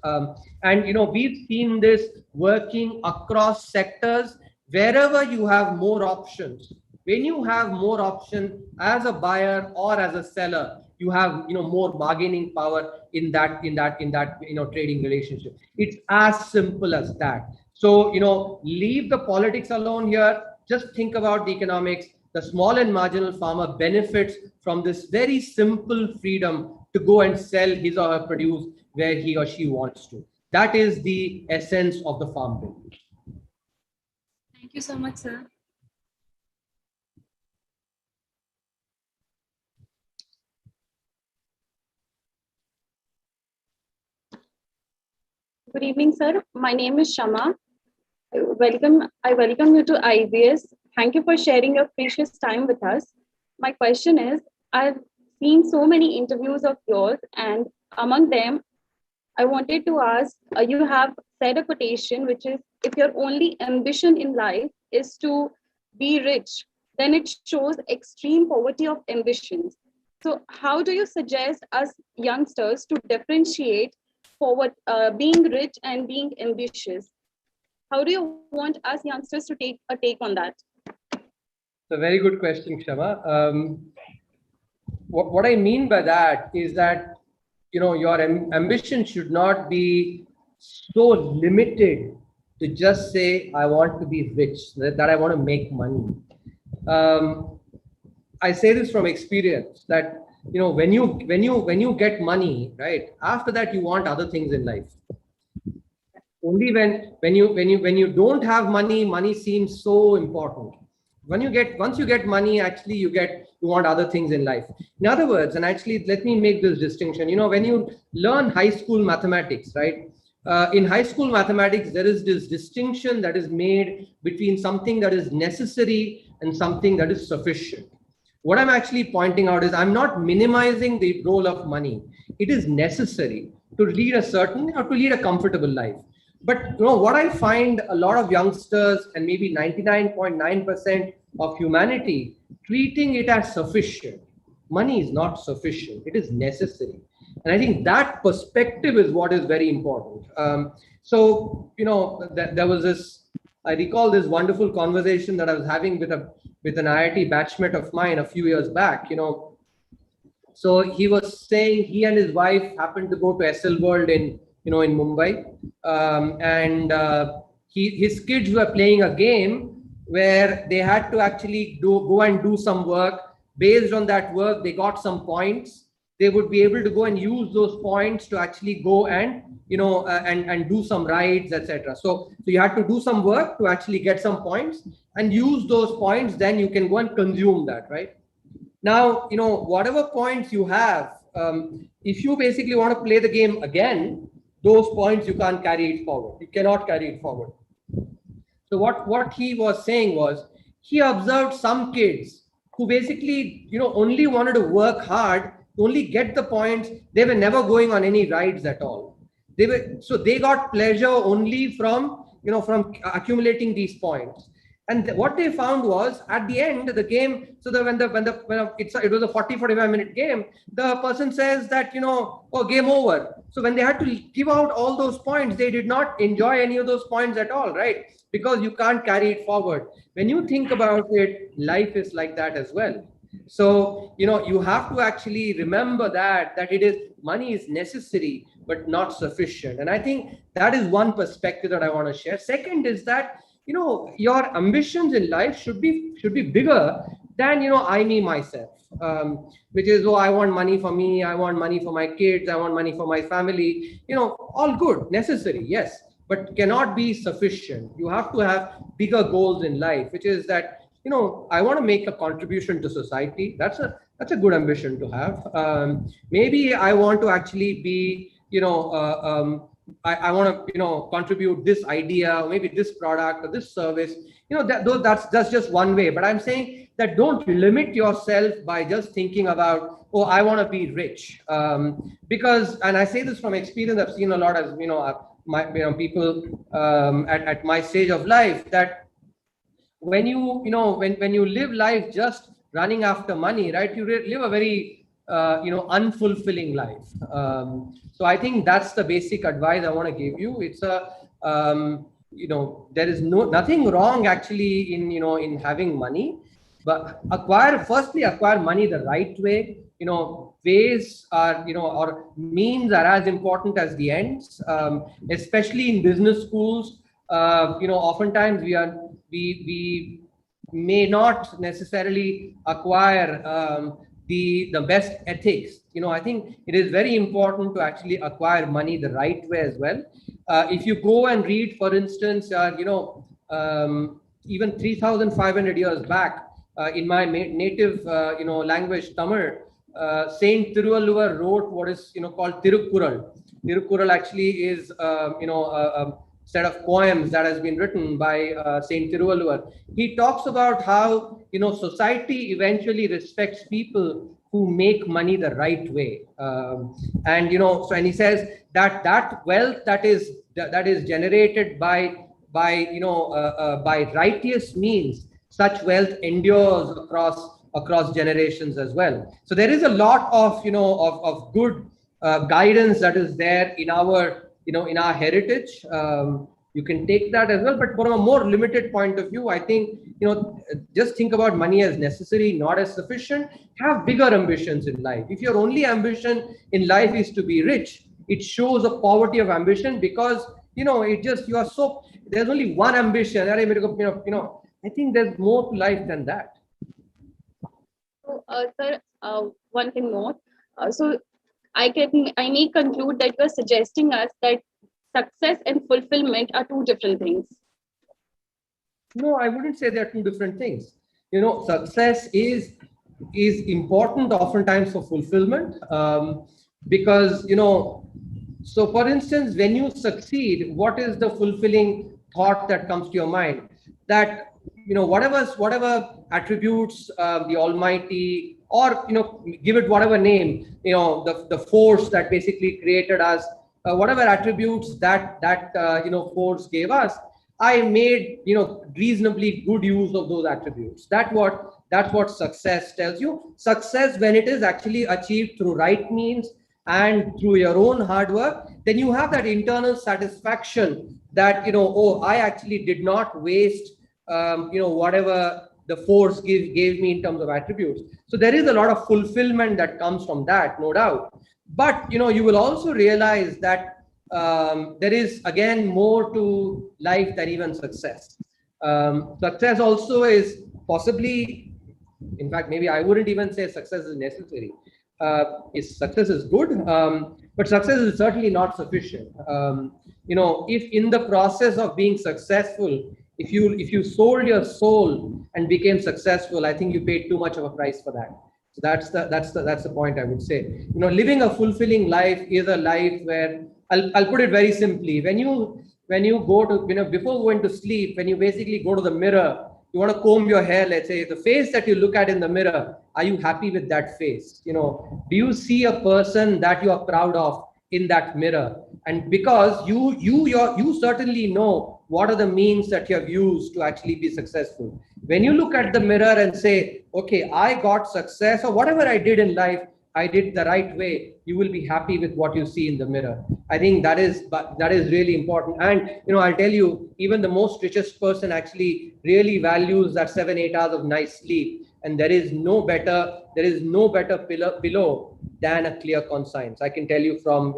And we've seen this working across sectors. Wherever you have more options, when you have more option as a buyer or as a seller, you have more bargaining power in that trading relationship. It's as simple as that. So leave the politics alone here. Just think about the economics. The small and marginal farmer benefits from this very simple freedom to go and sell his or her produce where he or she wants to. That is the essence of the Farm Bill. Thank you so much, sir. Good evening, sir. My name is Shama. I welcome you to IBS. Thank you for sharing your precious time with us. My question is, I've seen so many interviews of yours, and among them, I wanted to ask, you have said a quotation, which is, if your only ambition in life is to be rich, then it shows extreme poverty of ambitions. So how do you suggest us youngsters to differentiate being rich and being ambitious? How do you want us youngsters to take a take on that? It's a very good question, Shama. What I mean by that is that your ambition should not be so limited to just say I want to be rich, that I want to make money. I say this from experience that when you get money, right, after that you want other things in life. Only when you don't have money, money seems so important. Once you get money, actually you want other things in life. In other words, and actually let me make this distinction. When you learn high school mathematics, right? In high school mathematics, there is this distinction that is made between something that is necessary and something that is sufficient. What I'm actually pointing out is I'm not minimizing the role of money. It is necessary to lead a comfortable life. But what I find a lot of youngsters and maybe 99.9% of humanity treating it as sufficient. Money is not sufficient. It is necessary. And I think that perspective is what is very important. There was this, I recall this wonderful conversation that I was having with an IIT batchmate of mine a few years back. So he was saying he and his wife happened to go to SL World in Mumbai, his kids were playing a game where they had to actually go and do some work. Based on that work, they got some points. They would be able to go and use those points to actually go and and do some rides, etc. So you had to do some work to actually get some points and use those points. Then you can go and consume that, right? Now, whatever points you have, if you basically want to play the game again, those points you can't carry it forward. You cannot carry it forward. So what he was saying was, he observed some kids who basically, only wanted to work hard to only get the points. They were never going on any rides at all. They got pleasure only from accumulating these points. And what they found was, at the end of the game, so that when it was a 45 minute game, the person says that, oh, game over. So when they had to give out all those points, they did not enjoy any of those points at all, right? Because you can't carry it forward. When you think about it, life is like that as well. So, you have to actually remember that money is necessary, but not sufficient. And I think that is one perspective that I want to share. Second is that, your ambitions in life should be bigger than, I, me, myself, which is, oh, I want money for me. I want money for my kids. I want money for my family, all good, necessary. Yes, but cannot be sufficient. You have to have bigger goals in life, which is that, I want to make a contribution to society. That's a good ambition to have. Maybe I want to actually be, I want to, contribute this idea, or maybe this product or this service. That's just one way. But I'm saying that don't limit yourself by just thinking about, oh, I want to be rich. Because, and I say this from experience, I've seen a lot as, people at my stage of life, that when you live life just running after money, right, you live a very unfulfilling life. So I think that's the basic advice I want to give you. It's there is nothing wrong actually in having money, but firstly acquire money the right way. Ways are, or means are as important as the ends, especially in business schools. Oftentimes we may not necessarily acquire the best ethics. I think it is very important to actually acquire money the right way as well. If you go and read, for instance, even 3,500 years back, in my native language, Tamil, Saint Tiruvalluvar wrote what is called Tirukkural. Tirukkural actually is a set of poems that has been written by Saint Tiruvalluvar. He talks about how society eventually respects people who make money the right way, and he says that wealth that is generated by righteous means, such wealth endures across generations as well. So there is a lot of of good guidance that is there in our heritage. You can take that as well, but from a more limited point of view, I think just think about money as necessary, not as sufficient. Have bigger ambitions in life. If your only ambition in life is to be rich, it shows a poverty of ambition, because you are so, there's only one ambition. I think there's more to life than that. So, sir, one thing more. So I may conclude that you are suggesting us that success and fulfillment are two different things. No, I wouldn't say they're two different things. Success is important oftentimes for fulfillment, because so for instance, when you succeed, what is the fulfilling thought that comes to your mind? That whatever attributes the Almighty, or give it whatever name, the force that basically created us, whatever attributes that force gave us, I made reasonably good use of those attributes. That's what success tells you. Success, when it is actually achieved through right means and through your own hard work, then you have that internal satisfaction that oh, I actually did not waste whatever the force gave me in terms of attributes. So there is a lot of fulfillment that comes from that, no doubt. But you will also realize that there is again more to life than even success. Success also is possibly, in fact, maybe I wouldn't even say success is necessary. Success is good, but success is certainly not sufficient. If in the process of being successful, if you sold your soul and became successful, I think you paid too much of a price for that. So that's the point I would say. Living a fulfilling life is a life where, I'll put it very simply. When you go to, before going to sleep, when you basically go to the mirror, you want to comb your hair, let's say, the face that you look at in the mirror, are you happy with that face? Do you see a person that you are proud of in that mirror? And because you certainly know what are the means that you have used to actually be successful. When you look at the mirror and say, okay, I got success, or whatever I did in life, I did the right way, you will be happy with what you see in the mirror. I think that is really important. And I'll tell you, even the most richest person actually really values that 7-8 hours of nice sleep. And there is no better pillow than a clear conscience. I can tell you from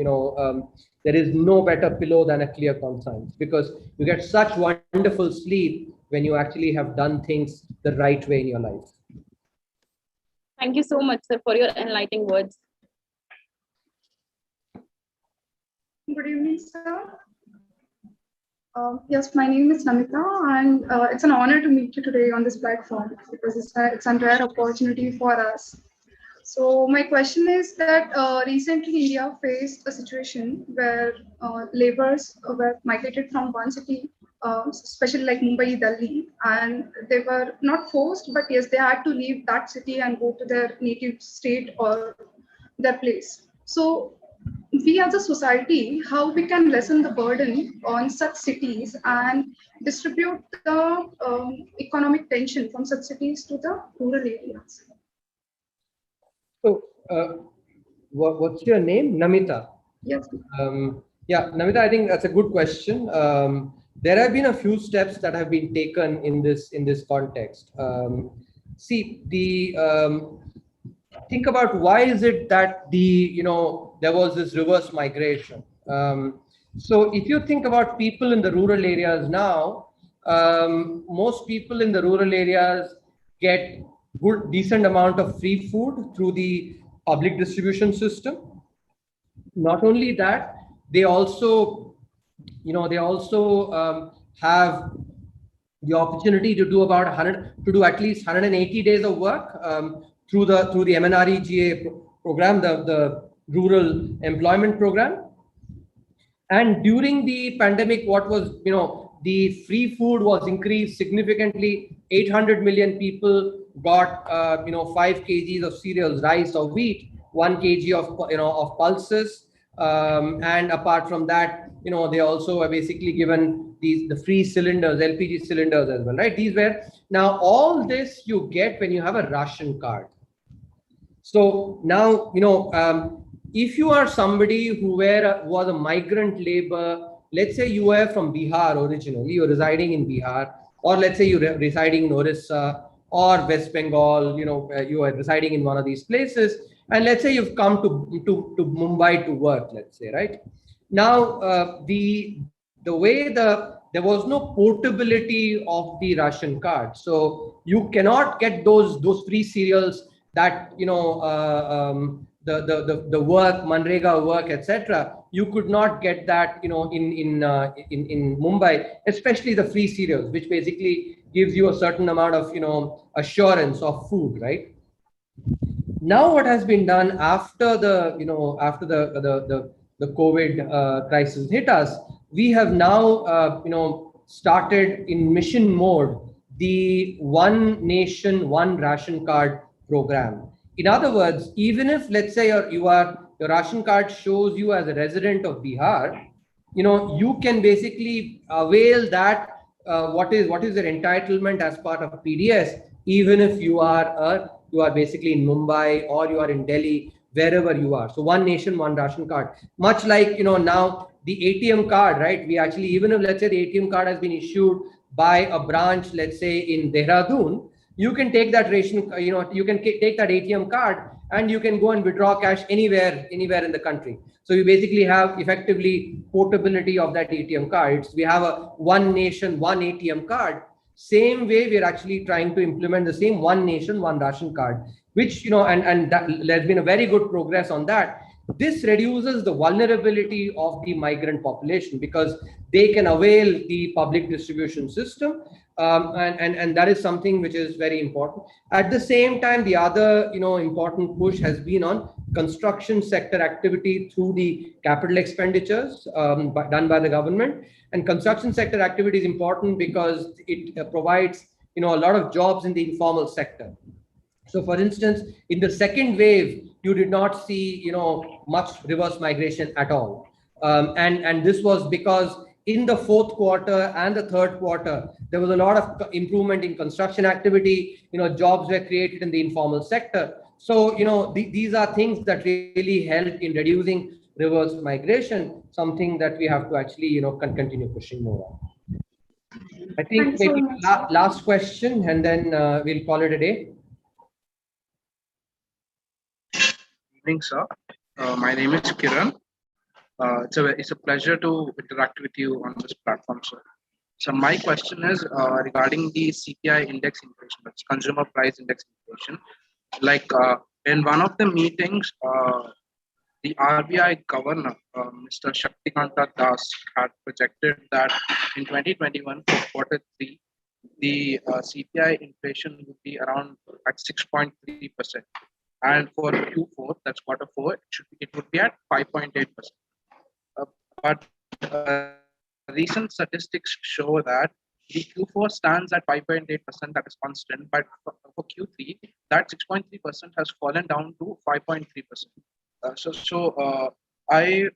there is no better pillow than a clear conscience, because you get such wonderful sleep when you actually have done things the right way in your life. Thank you so much, sir, for your enlightening words. Good evening, sir. Yes, my name is Namita, and it's an honor to meet you today on this platform, because it's a rare opportunity for us. So my question is that recently India faced a situation where laborers were migrated from one city, especially like Mumbai, Delhi, and they were not forced, but yes, they had to leave that city and go to their native state or their place. So we as a society, how we can lessen the burden on such cities and distribute the economic tension from such cities to the rural areas? So What's your name? Namita. Yes. Yeah, Namita, I think that's a good question. There have been a few steps that have been taken in this context. See, think about why is it that there was this reverse migration. So if you think about people in the rural areas now, most people in the rural areas get good decent amount of free food through the public distribution system. Not only that, they also have the opportunity to do about 100 to do at least 180 days of work through the MNREGA program, the rural employment program. And during the pandemic, what was, the free food was increased significantly. 800 million people got 5 kgs of cereals, rice or wheat, 1 kg of pulses, and apart from that, they also are basically given the free cylinders, LPG cylinders as well, right? These were, now all this you get when you have a ration card. So now, if you are somebody who was a migrant labor, let's say you were from Bihar originally, you're residing in Bihar, or let's say you're residing in Orissa or West Bengal, you are residing in one of these places, and let's say you've come to Mumbai to work, let's say, right? Now, the way there was no portability of the ration card, so you cannot get those free cereals that the work, Manrega work, etc. You could not get that in Mumbai, especially the free cereals, which basically gives you a certain amount of assurance of food, right? Now, what has been done after the COVID crisis hit us, we have now started in mission mode the One Nation, One Ration Card program. In other words, even if, let's say, your ration card shows you as a resident of Bihar, you can basically avail that what is their entitlement as part of PDS, even if you are basically in Mumbai or you are in Delhi, wherever you are. So One Nation, One Ration Card. Much like now the ATM card, right? We actually, even if let's say the ATM card has been issued by a branch, let's say in Dehradun, you can take that you can take that ATM card and you can go and withdraw cash anywhere in the country. So you basically have effectively portability of that ATM card. We have a One Nation, One ATM card. Same way, we're actually trying to implement the same One Nation, One Ration Card, which, and there's been a very good progress on that. This reduces the vulnerability of the migrant population because they can avail the public distribution system. And that is something which is very important. At the same time, the other important push has been on construction sector activity through the capital expenditures done by the government. And construction sector activity is important because it provides a lot of jobs in the informal sector. So, for instance, in the second wave, you did not see much reverse migration at all, and this was because in the fourth quarter and the third quarter, there was a lot of improvement in construction activity. Jobs were created in the informal sector. So, these are things that really help in reducing reverse migration, something that we have to actually, continue pushing more on. I think maybe last question, and then we'll call it a day. Evening, sir. My name is Kiran. It's a pleasure to interact with you on this platform, sir. So my question is regarding the CPI index inflation, that's consumer price index inflation. Like in one of the meetings, the RBI governor, Mr. Shaktikanta Das, had projected that in 2021 for quarter 3, the CPI inflation would be around at 6.3%. And for Q4, that's quarter 4, it would be at 5.8%. But recent statistics show that the Q4 stands at 5.8%, that is constant, but for Q3, that 6.3% has fallen down to 5.3%. I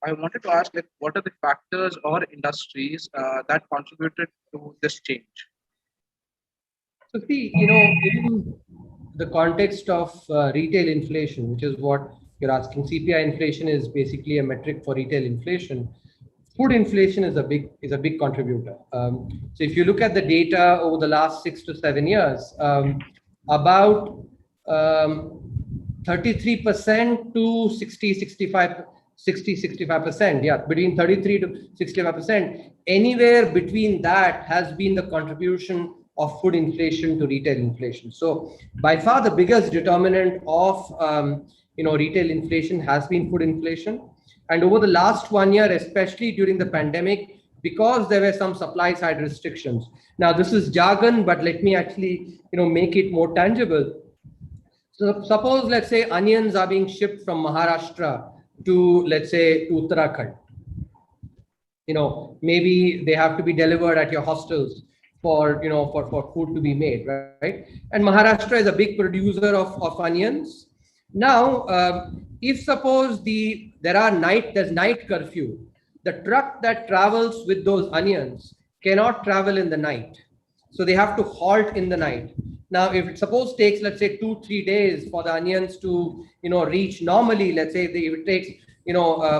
wanted to ask, like, what are the factors or industries that contributed to this change? So see, the context of retail inflation, which is what you're asking. CPI inflation is basically a metric for retail inflation. Food inflation is a big contributor. So if you look at the data over the last 6 to 7 years, about 33% to 65%, yeah, between 33 to 65%, anywhere between that has been the contribution of food inflation to retail inflation. So by far the biggest determinant of retail inflation has been food inflation. And over the last 1 year, especially during the pandemic, because there were some supply side restrictions. Now this is jargon, but let me actually make it more tangible. So suppose, let's say, onions are being shipped from Maharashtra to, let's say, to Uttarakhand. Maybe they have to be delivered at your hostels for food to be made, right? And Maharashtra is a big producer of onions. Now, if suppose there's night curfew, the truck that travels with those onions cannot travel in the night. So they have to halt in the night. Now, if it suppose takes, let's say, 2-3 days for the onions to, reach normally, let's say if it takes,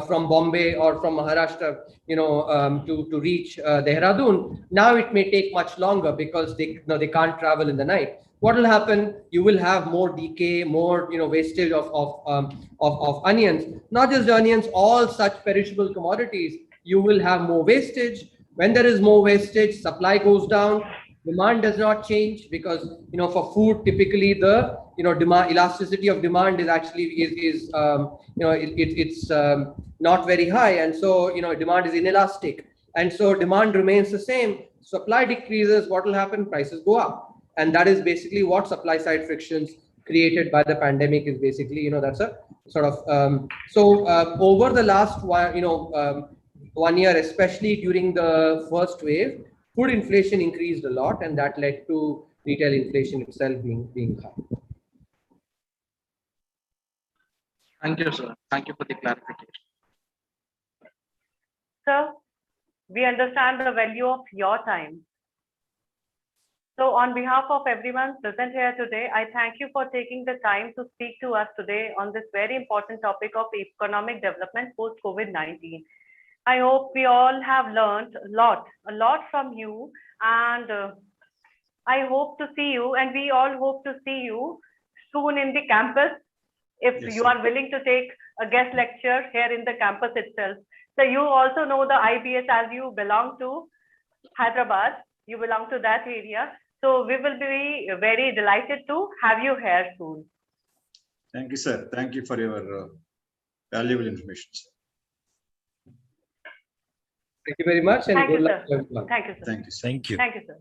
from Bombay or from Maharashtra, to reach Dehradun, now it may take much longer because they can't travel in the night. What will happen? You will have more decay, more, wastage of onions. Not just onions, all such perishable commodities. You will have more wastage. When there is more wastage, supply goes down. Demand does not change because for food typically the demand elasticity of demand is actually it's not very high, and so demand is inelastic, and so demand remains the same. Supply decreases. What will happen? Prices go up, and that is basically what supply side frictions created by the pandemic is basically that's a sort of over the last 1 year, especially during the first wave, food inflation increased a lot, and that led to retail inflation itself being high. Thank you, sir. Thank you for the clarification. Sir, we understand the value of your time. So on behalf of everyone present here today, I thank you for taking the time to speak to us today on this very important topic of economic development post-COVID-19. I hope we all have learned a lot from you, and I hope to see you, and we all hope to see you soon in the campus, if Yes, you are willing to take a guest lecture here in the campus itself. So you also know the IBS, as you belong to Hyderabad, you belong to that area. So we will be very delighted to have you here soon. Thank you, sir. Thank you for your valuable information, sir. Thank you very much, and Thank good you, luck sir. to everyone. Thank you, sir. Thank you, sir. Thank you. Thank you, sir.